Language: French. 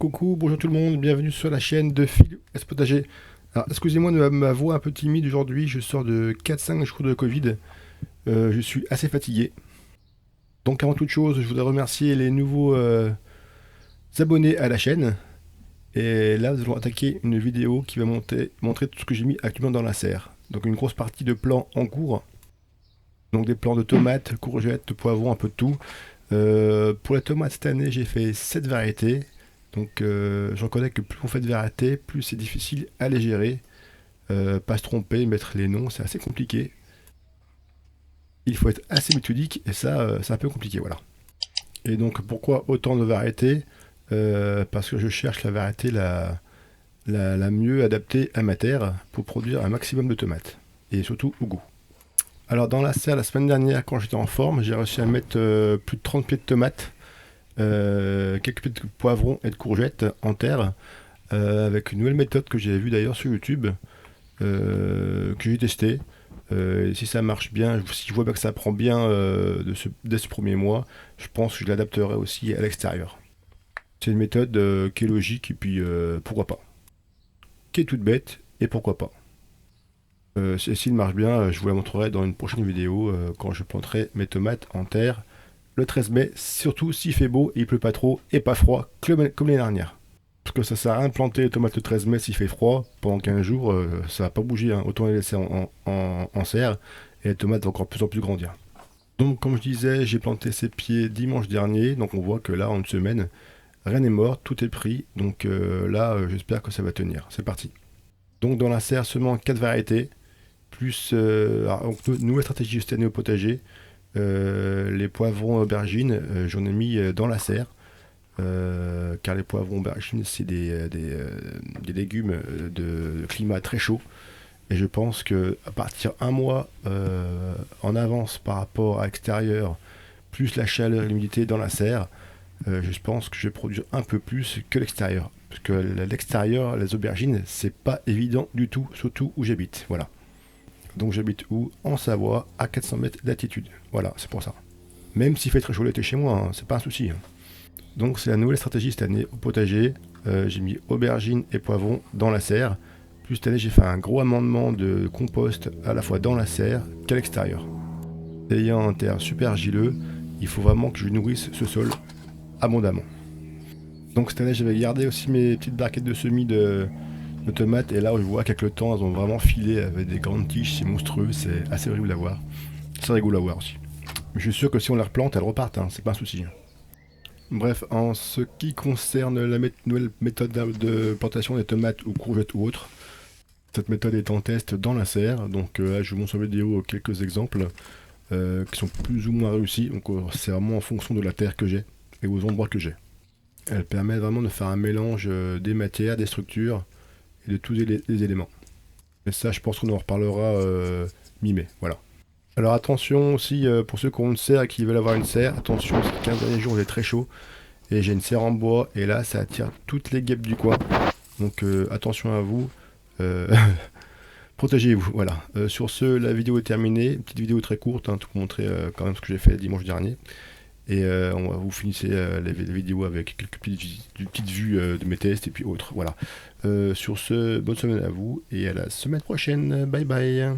Coucou, bonjour tout le monde, bienvenue sur la chaîne de Phil S Potager. Alors, excusez-moi de ma voix un peu timide aujourd'hui, je sors de 4-5 jours de Covid, je suis assez fatigué. Donc avant toute chose, je voudrais remercier les nouveaux abonnés à la chaîne. Et là, nous allons attaquer une vidéo qui va montrer tout ce que j'ai mis actuellement dans la serre. Donc une grosse partie de plants en cours, donc des plants de tomates, courgettes, de poivrons, un peu de tout. Pour les tomates cette année, j'ai fait 7 variétés. Donc je reconnais que plus on fait de variétés, plus c'est difficile à les gérer. Pas se tromper, mettre les noms, c'est assez compliqué. Il faut être assez méthodique et ça, c'est un peu compliqué, voilà. Et donc pourquoi autant de variétés? Parce que je cherche la variété la mieux adaptée à ma terre pour produire un maximum de tomates. Et surtout au goût. Alors dans la serre, la semaine dernière, quand j'étais en forme, j'ai réussi à mettre plus de 30 pieds de tomates, quelques pieds de poivrons et de courgettes en terre, avec une nouvelle méthode que j'ai vue d'ailleurs sur YouTube, que j'ai testée. Et si ça marche bien, si je vois bien que ça prend bien dès ce premier mois, je pense que je l'adapterai aussi à l'extérieur. C'est une méthode qui est logique et puis pourquoi pas. Qui est toute bête et pourquoi pas. S'il marche bien, je vous la montrerai dans une prochaine vidéo quand je planterai mes tomates en terre le 13 mai, surtout s'il fait beau et il pleut pas trop et pas froid comme l'année dernière. Parce que ça sert à rien de planter les tomates le 13 mai s'il fait froid pendant 15 jours, ça va pas bouger, hein. Autant les laisser en serre et les tomates vont encore de plus en plus grandir. Donc comme je disais, j'ai planté ces pieds dimanche dernier, donc on voit que là en une semaine, rien n'est mort, tout est pris, donc là j'espère que ça va tenir. C'est parti. Donc dans la serre seulement 4 variétés, plus nouvelle stratégie cette année au potager. Les poivrons aubergines, j'en ai mis dans la serre. Car les poivrons aubergines, c'est des légumes de climat très chaud. Et je pense que à partir un mois en avance par rapport à l'extérieur, plus la chaleur et l'humidité dans la serre, je pense que je vais produire un peu plus que l'extérieur. Parce que l'extérieur, les aubergines, c'est pas évident du tout, surtout où j'habite. Voilà. Donc j'habite où? En Savoie, à 400 mètres d'altitude. Voilà, c'est pour ça. Même s'il fait très chaud l'été chez moi, hein, c'est pas un souci, hein. Donc c'est la nouvelle stratégie cette année au potager. J'ai mis aubergines et poivrons dans la serre. Plus cette année, j'ai fait un gros amendement de compost à la fois dans la serre qu'à l'extérieur. Ayant un terre super argileux, il faut vraiment que je nourrisse ce sol abondamment. Donc cette année, j'avais gardé aussi mes petites barquettes de semis de tomates. Et là, je vois qu'avec le temps, elles ont vraiment filé avec des grandes tiges. C'est monstrueux, c'est assez horrible à voir. C'est rigolo à voir aussi. Mais je suis sûr que si on les replante, elles repartent, hein, c'est pas un souci. Bref, en ce qui concerne la nouvelle méthode de plantation des tomates ou courgettes ou autres, cette méthode est en test dans la serre. Donc là, je vous montre sur vidéo quelques exemples qui sont plus ou moins réussis. Donc c'est vraiment en fonction de la terre que j'ai et aux endroits que j'ai. Elle permet vraiment de faire un mélange des matières, des structures et de tous les éléments. Mais ça, je pense qu'on en reparlera mi-mai. Voilà. Alors attention aussi pour ceux qui ont une serre et qui veulent avoir une serre, attention, ces 15 derniers jours il est très chaud et j'ai une serre en bois et là ça attire toutes les guêpes du coin. Donc attention à vous, euh, protégez-vous. Voilà. Sur ce, la vidéo est terminée, une petite vidéo très courte, hein, pour montrer quand même ce que j'ai fait dimanche dernier. Et vous finissez les vidéos avec quelques petites vues de mes tests et puis autres. Voilà. Sur ce, bonne semaine à vous et à la semaine prochaine. Bye bye.